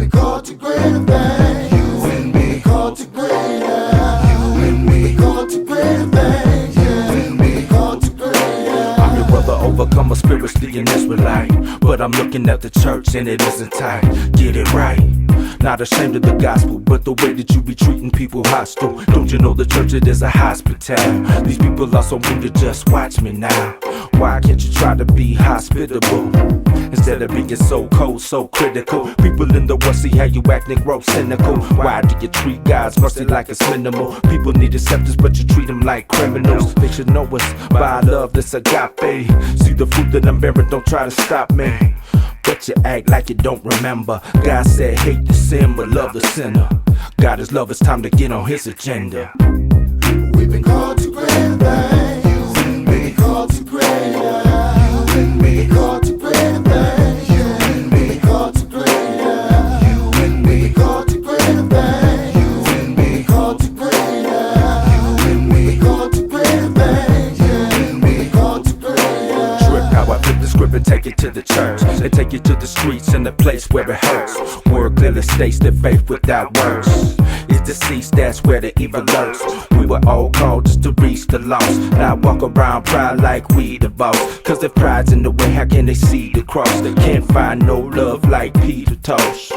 been called to greater things. You and me called to greater. You and me called to greater things. You and me called to greater. I'm your brother, overcomer, spiritually an Israelite. But I'm looking at the church and it isn't tight. Get it right. Not ashamed of the gospel, but the way that you be treating people hostile. Don't you know the church, it is a hospital? These people are so wounded, just watch me now. Why can't you try to be hospitable instead of being so cold, so critical? People in the world see how you act and grow cynical. Why do you treat God's mercy like it's minimal? People need acceptance, but you treat them like criminals. They should know us by love, this agape. See the fruit that I'm bearing, don't try to stop me. But you act like you don't remember. God said hate the sin but love the sinner. God is love, it's time to get on his agenda. We've been called to greater things. You and me called to greater. You and me called to greater things. You and me called to greater. You and me called to greater things. You and me called to greater. You and me called to greater things. You and me called to greater. Trip how I flip the script and take it to the church. They take you to the streets and the place where it hurts. Word clearly states that faith without works is deceased, that's where the evil lurks. We were all called just to reach the lost. Now walk around proud like we the boss. Cause if pride's in the way, how can they see the cross? They can't find no love like Peter Tosh.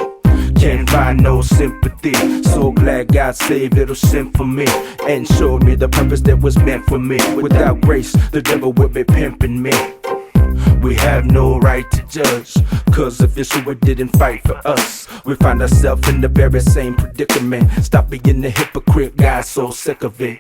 Can't find no sympathy. So glad God saved little sin for me and showed me the purpose that was meant for me. Without grace, the devil would be pimping me. We have no right to judge, cause if Yeshua didn't fight for us, we find ourselves in the very same predicament. Stop being a hypocrite, God's so sick of it.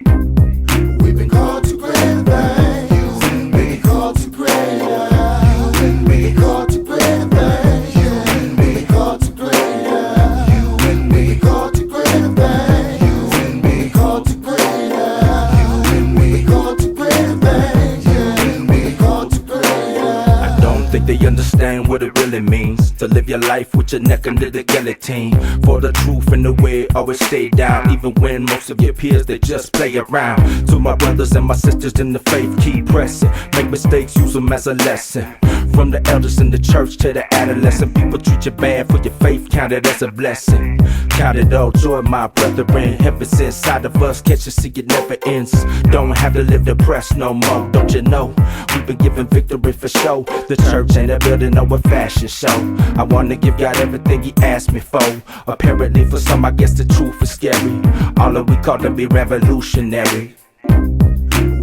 We've been called to greater things. You and me called to greater. You and me called to greater things. You and me called to greater. You and me called to greater things. You and me called to greater. You and me called to greater things. You and me called to greater. I don't think they understand what it really means to live your life with your neck under the guillotine. For the truth and the way always stay down, even when most of your peers they just play around. To my brothers and my sisters in the faith, keep pressing. Make mistakes, use them as a lesson. From the elders in the church to the adolescent, people treat you bad for your faith, count it as a blessing. Count it all joy, my brethren. Heaven's inside of us, can't you see it never ends? Don't have to live depressed no more, don't you know? We've been given victory for show. The church ain't a building or a fashion show. I wanna give God everything he asked me for. Apparently for some, I guess the truth is scary. All that we call to be revolutionary.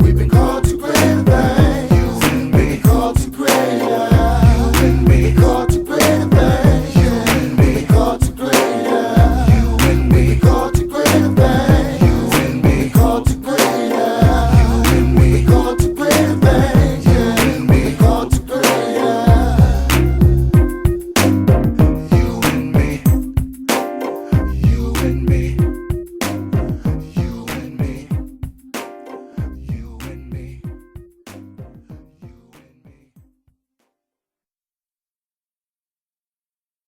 We've been called